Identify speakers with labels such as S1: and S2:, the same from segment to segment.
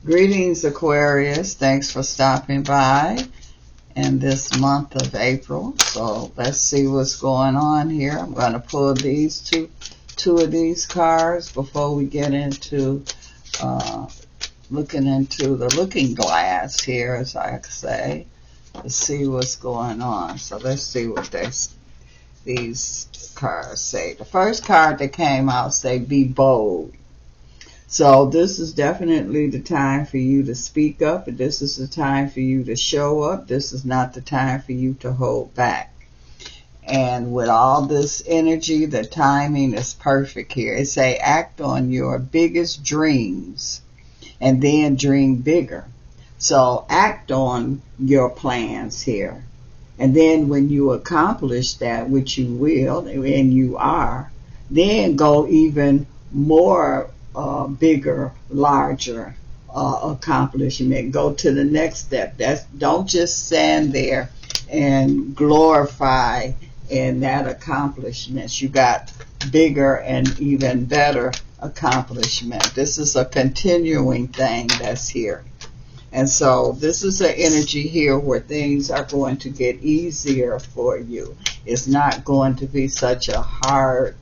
S1: Greetings, Aquarius. Thanks for stopping by in this month of April. So let's see what's going on here. I'm going to pull these two of these cards before we get into looking into the looking glass here, as I say, to see what's going on. So let's see what these cards say. The first card that came out say, "Be bold." So this is definitely the time for you to speak up. This is the time for you to show up. This is not the time for you to hold back. And with all this energy, the timing is perfect here. It say act on your biggest dreams and then dream bigger. So act on your plans here. And then when you accomplish that, which you will, and you are, then go even more bigger, larger accomplishment. Go to the next step. Don't just stand there and glorify in that accomplishment. You got bigger and even better accomplishment. This is a continuing thing that's here. And so this is an energy here where things are going to get easier for you. It's not going to be such a hard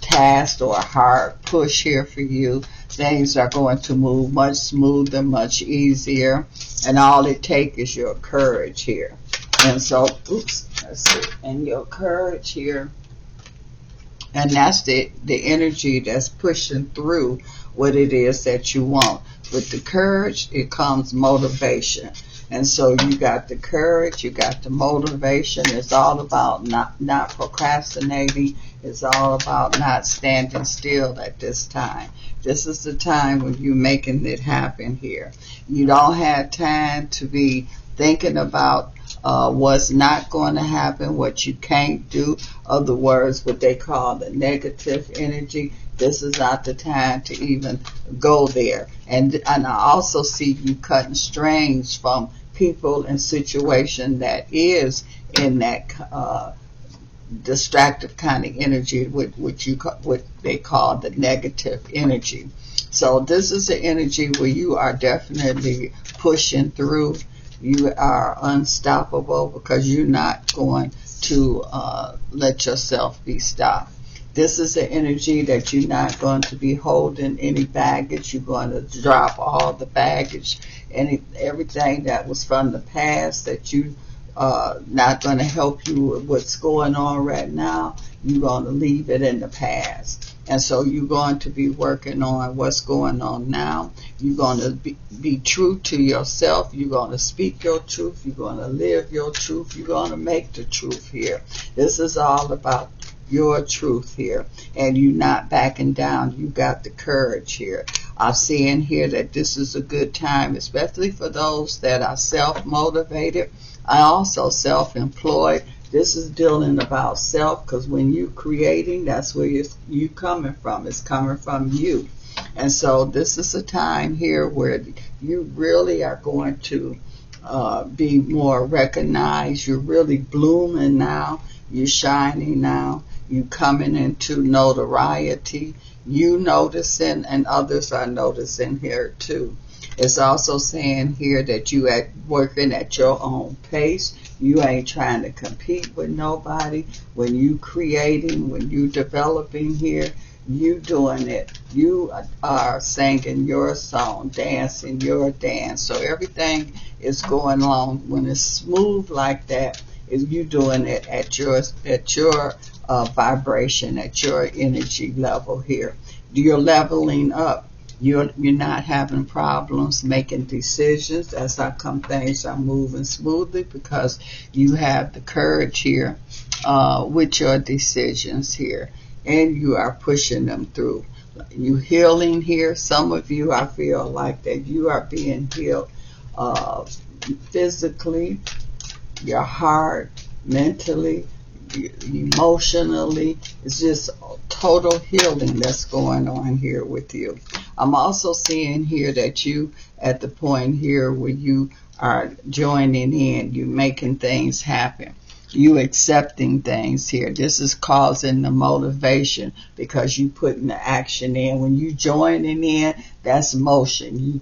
S1: task or a hard push here for you. Things are going to move much smoother, much easier, and all it takes is your courage here. And so, let's see, and your courage here, and that's the energy that's pushing through what it is that you want. With the courage, it comes motivation. And so you got the courage, you got the motivation. It's all about not procrastinating. It's all about not standing still at this time. This is the time when you're making it happen here. You don't have time to be thinking about what's not going to happen, what you can't do. Other words, what they call the negative energy. This is not the time to even go there. And I also see you cutting strings from people and situation that is in that distractive kind of energy, what they call the negative energy. So this is the energy where you are definitely pushing through. You are unstoppable because you're not going to let yourself be stopped. This is the energy that you're not going to be holding any baggage. You're going to drop all the baggage, everything that was from the past that you not going to help you with what's going on right now. You're going to leave it in the past. And so you're going to be working on what's going on now. You're going to be true to yourself. You're going to speak your truth. You're going to live your truth. You're going to make the truth here. This is all about your truth here, and you not backing down. You got the courage here. I'm seeing here that this is a good time, especially for those that are self-motivated. I also self-employed. This is dealing about self, because when you creating, that's where you coming from. It's coming from you. And so this is a time here where you really are going to be more recognized. You're really blooming now. You're shining now. You coming into notoriety. You noticing, and others are noticing here too. It's also saying here that you working at your own pace. You ain't trying to compete with nobody. When you creating, when you developing here, you doing it. You are singing your song, dancing your dance. So everything is going along. When it's smooth like that, is you doing it at your vibration, at your energy level here. You're leveling up. You're not having problems making decisions. That's how come things are moving smoothly, because you have the courage here with your decisions here, and you are pushing them through. You healing here. Some of you, I feel like that you are being healed physically, your heart, mentally, emotionally. It's just total healing that's going on here with you. I'm also seeing here that you at the point here where you are joining in, you making things happen. You accepting things here. This is causing the motivation because you putting the action in. When you joining in, that's motion. You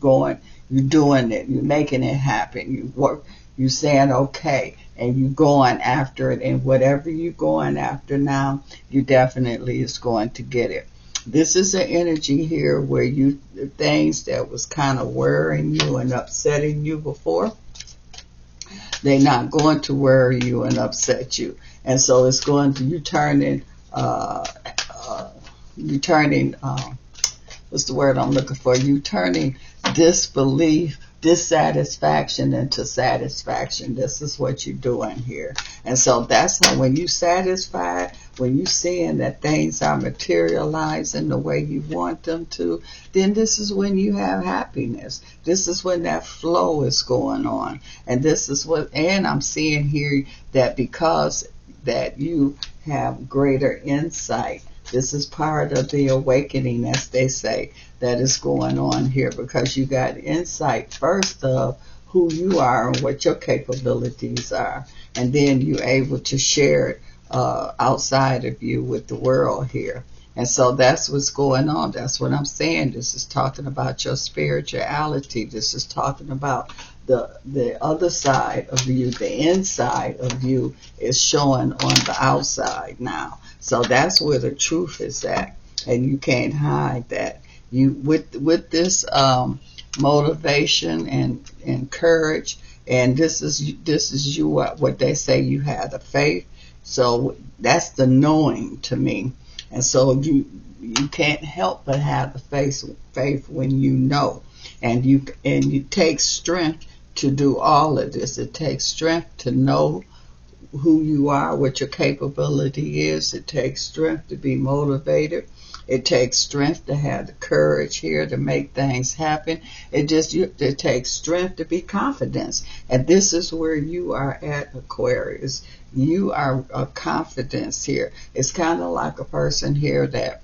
S1: doing it, you making it happen. You work, you saying okay, and you going after it. And whatever you going after now, you definitely is going to get it. This is an energy here where the things that was kind of worrying you and upsetting you before, they're not going to worry you and upset you. And so it's going to, what's the word I'm looking for? You turning disbelief, dissatisfaction into satisfaction. This is what you're doing here. And so that's how, when you satisfied, when you seeing that things are materializing the way you want them to, then this is when you have happiness. This is when that flow is going on. And this is what, and I'm seeing here that because that you have greater insight, this is part of the awakening, as they say, that is going on here, because you got insight first of who you are and what your capabilities are. And then you're able to share it outside of you with the world here. And so that's what's going on. That's what I'm saying. This is talking about your spirituality. This is talking about the other side of you. The inside of you is showing on the outside now. So that's where the truth is at, and you can't hide that. You with this motivation and courage, and this is you what they say, you have the faith. So that's the knowing to me. And so you can't help but have the faith when you know. And it takes strength to do all of this. It takes strength to know who you are, what your capability is. It takes strength to be motivated. It takes strength to have the courage here to make things happen. It takes strength to be confident. And this is where you are at, Aquarius. You are a confidence here. It's kind of like a person here that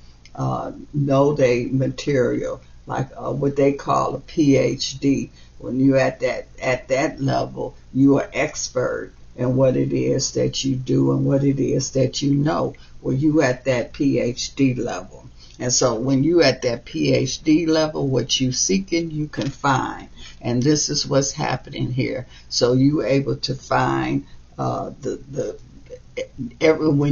S1: know they material, like what they call a PhD. When you at that level, you are expert in what it is that you do and what it is that you know. Well, you at that PhD level. And so when you at that PhD level, what you seeking, you can find. And this is what's happening here. So you able to find when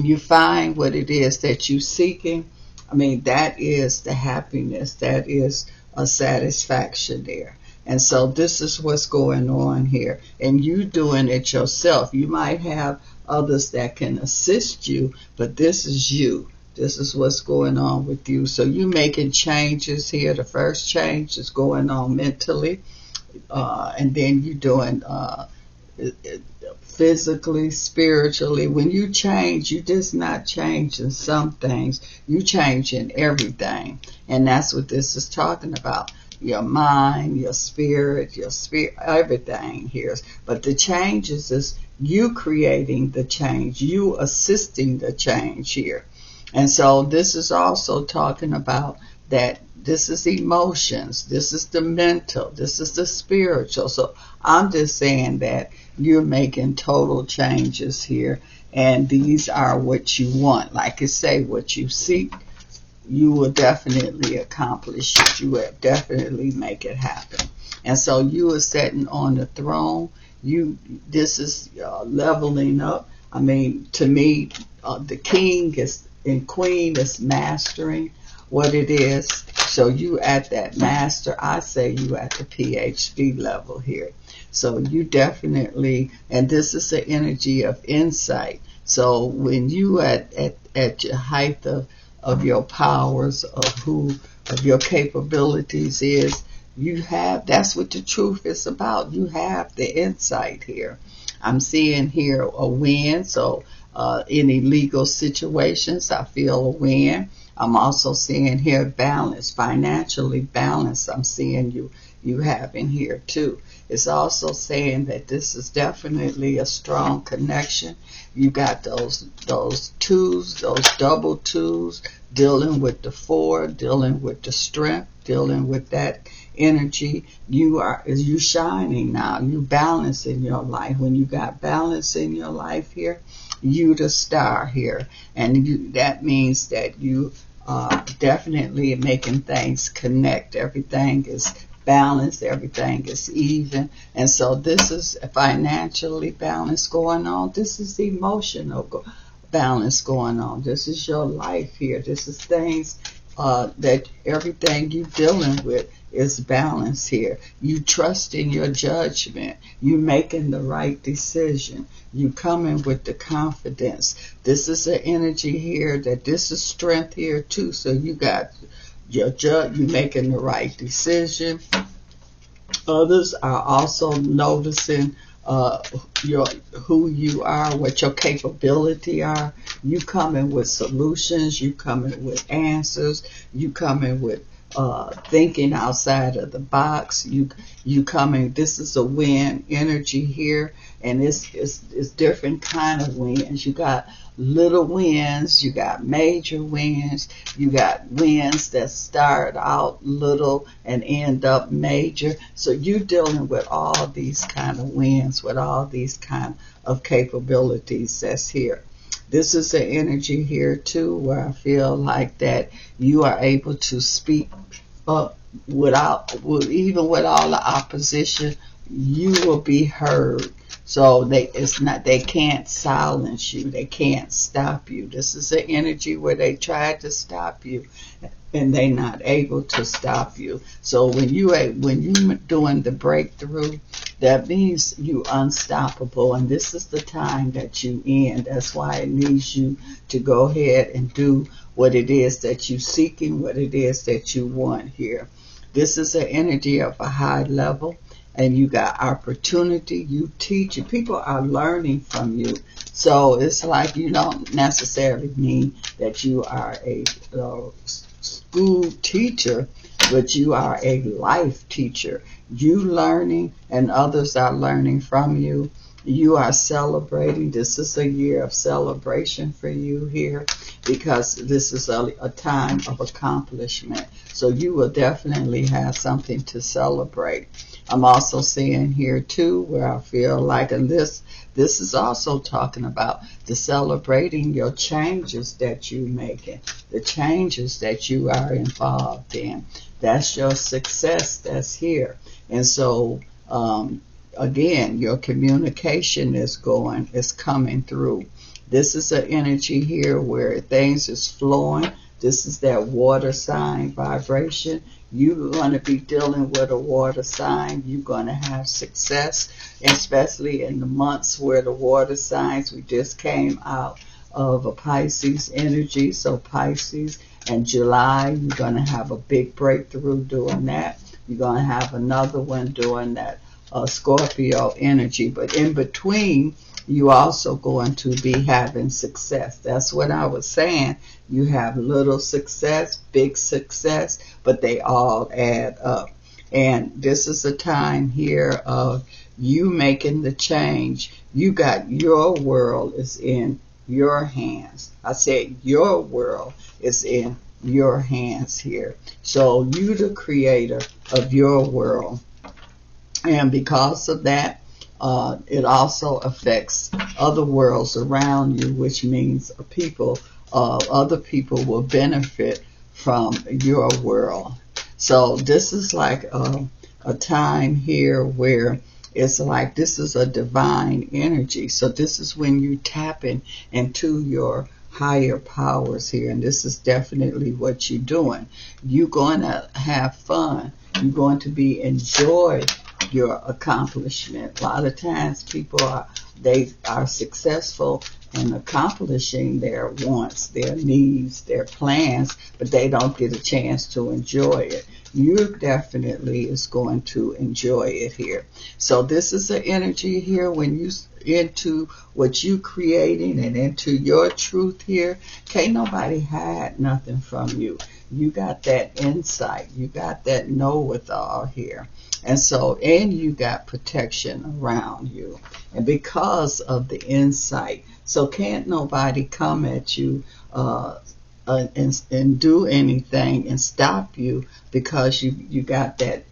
S1: you find what it is that you seeking, I mean, that is the happiness. That is a satisfaction there. And so this is what's going on here. And you doing it yourself. You might have others that can assist you, but this is you. This is what's going on with you. So you making changes here. The first change is going on mentally. And then you doing physically, spiritually. When you change, you just not changing some things. You changing everything. And that's what this is talking about. Your mind, your spirit, everything here. But the changes is you creating the change. You assisting the change here. And so this is also talking about that this is emotions, this is the mental, this is the spiritual. So I'm just saying that you're making total changes here, and these are what you want. Like I say, what you seek, you will definitely accomplish it. You will definitely make it happen. And so you are sitting on the throne. This is leveling up. I mean, to me, the king and queen is mastering what it is. So you at that master, I say you at the PhD level here. So you definitely, and this is the energy of insight. So when you at your height of your powers, of your capabilities is, that's what the truth is about. You have the insight here. I'm seeing here a win. So any legal situations, I feel a win. I'm also seeing here balance, financially balanced. I'm seeing you having here too. It's also saying that this is definitely a strong connection. You got those twos, those double twos, dealing with the 4, dealing with the strength, dealing with that energy. You shining now. You balance in your life. When you got balance in your life here, you the star here, and that means that you are definitely making things connect. Everything is balanced, everything is even, and so this is financially balance going on. This is emotional balance going on. This is your life here. This is things that everything you dealing with is balance here. You trust in your judgment. You making the right decision. You coming with the confidence. This is an energy here that this is strength here too. So you got your judge. You making the right decision. Others are also noticing who you are, what your capability are. You coming with solutions. You coming with answers. You coming with thinking outside of the box. You coming. This is a win energy here, and it's different kind of wins. You got little wins, you got major wins, you got wins that start out little and end up major. So you're dealing with all these kind of wins, with all these kind of capabilities that's here. This is an energy here too where I feel like that you are able to speak up even with all the opposition, you will be heard. So they can't silence you. They can't stop you. This is an energy where they tried to stop you and they're not able to stop you. So when you doing the breakthrough, that means you unstoppable, and this is the time that you in. That's why it needs you to go ahead and do what it is that you seeking, what it is that you want here. This is an energy of a high level, and you got opportunity. You teach, people are learning from you. So it's like you don't necessarily mean that you are a school teacher, but you are a life teacher. You learning and others are learning from you. You are celebrating. This is a year of celebration for you here, because this is a time of accomplishment. So you will definitely have something to celebrate. I'm also seeing here too where I feel like, and this is also talking about the celebrating your changes that you're making, the changes that you are involved in. That's your success that's here. And so again, your communication is coming through. This is an energy here where things is flowing. This is that water sign vibration. You're going to be dealing with a water sign. You're going to have success, especially in the months where the water signs, we just came out of a Pisces energy. So Pisces and July, you're going to have a big breakthrough doing that. You're going to have another one doing that Scorpio energy. But in between, you also going to be having success. That's what I was saying. You have little success, big success, but they all add up. And this is a time here of you making the change. You got your world is in your hands. I said your world is in your hands here. So you the creator of your world. And because of that, it also affects other worlds around you, which means other people will benefit from your world. So this is like a time here where it's like this is a divine energy. So this is when you tapping into your higher powers here, and this is definitely what you're doing. You're going to have fun. You're going to be enjoy your accomplishment. A lot of times people are successful in accomplishing their wants, their needs, their plans, but they don't get a chance to enjoy it. You definitely is going to enjoy it here. So this is the energy here when into what you creating and into your truth here, can't nobody hide nothing from you. You got that insight. You got that know-with-all here. And so, and you got protection around you. And because of the insight, so can't nobody come at you and do anything and stop you, because you got that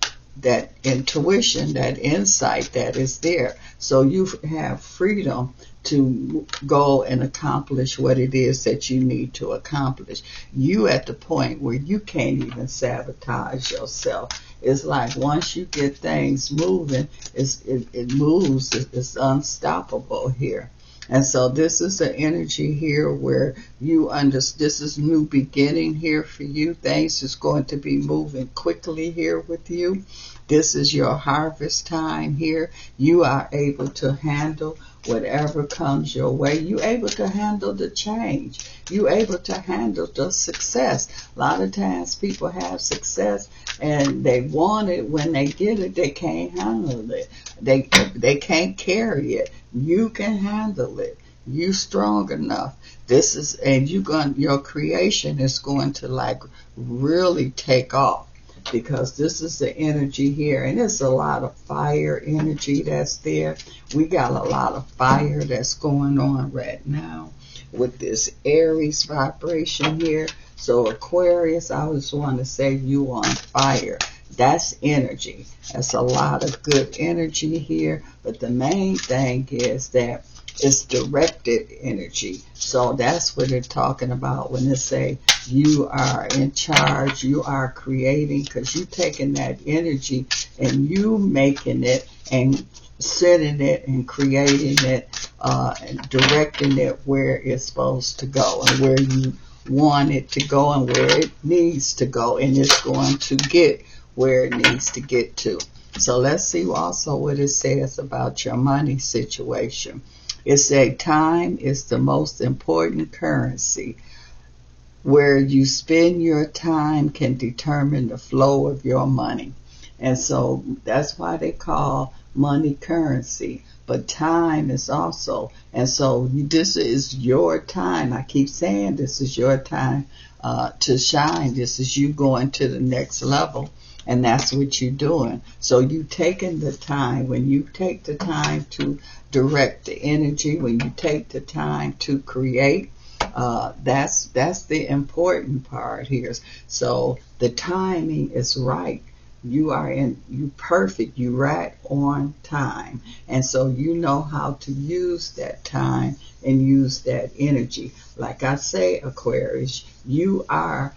S1: intuition, that insight that is there. So you have freedom to go and accomplish what it is that you need to accomplish. You at the point where you can't even sabotage yourself. It's like once you get things moving, it moves. It's unstoppable here. And so this is an energy here where this is new beginning here for you. Things is going to be moving quickly here with you. This is your harvest time here. You are able to handle whatever comes your way. You're able to handle the change. You're able to handle the success. A lot of times people have success and they want it. When they get it, they can't handle it. They can't carry it. You can handle it. You strong enough. This is, and your creation is going to like really take off, because this is the energy here, and it's a lot of fire energy that's there. We got a lot of fire that's going on right now with this Aries vibration here. So Aquarius, I just want to say you on fire. That's energy. That's a lot of good energy here. But the main thing is that it's directed energy. So that's what they're talking about when they say you are in charge, you are creating, because you're taking that energy and you making it and setting it and creating it and directing it where it's supposed to go and where you want it to go and where it needs to go, and it's going to get where it needs to get to. So let's see also what it says about your money situation. It says time is the most important currency. Where you spend your time can determine the flow of your money. And so that's why they call money currency. But time is also. And so this is your time. I keep saying this is your time to shine. This is you going to the next level. And that's what you're doing. So you taking the time. When you take the time to direct the energy, when you take the time to create, that's the important part here. So the timing is right. You perfect. You right on time. And so you know how to use that time and use that energy. Like I say, Aquarius, you are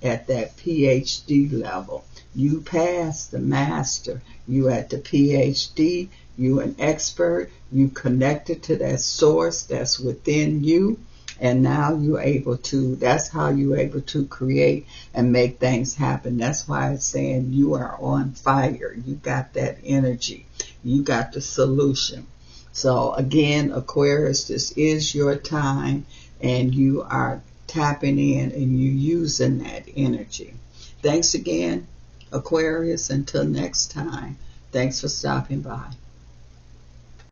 S1: at that PhD level. You passed the master. You at the PhD. You an expert. You connected to that source that's within you. And now you're able to, that's how you're able to create and make things happen. That's why it's saying you are on fire. You got that energy. You got the solution. So again, Aquarius, this is your time, and you are tapping in and you using that energy. Thanks again, Aquarius. Until next time, thanks for stopping by.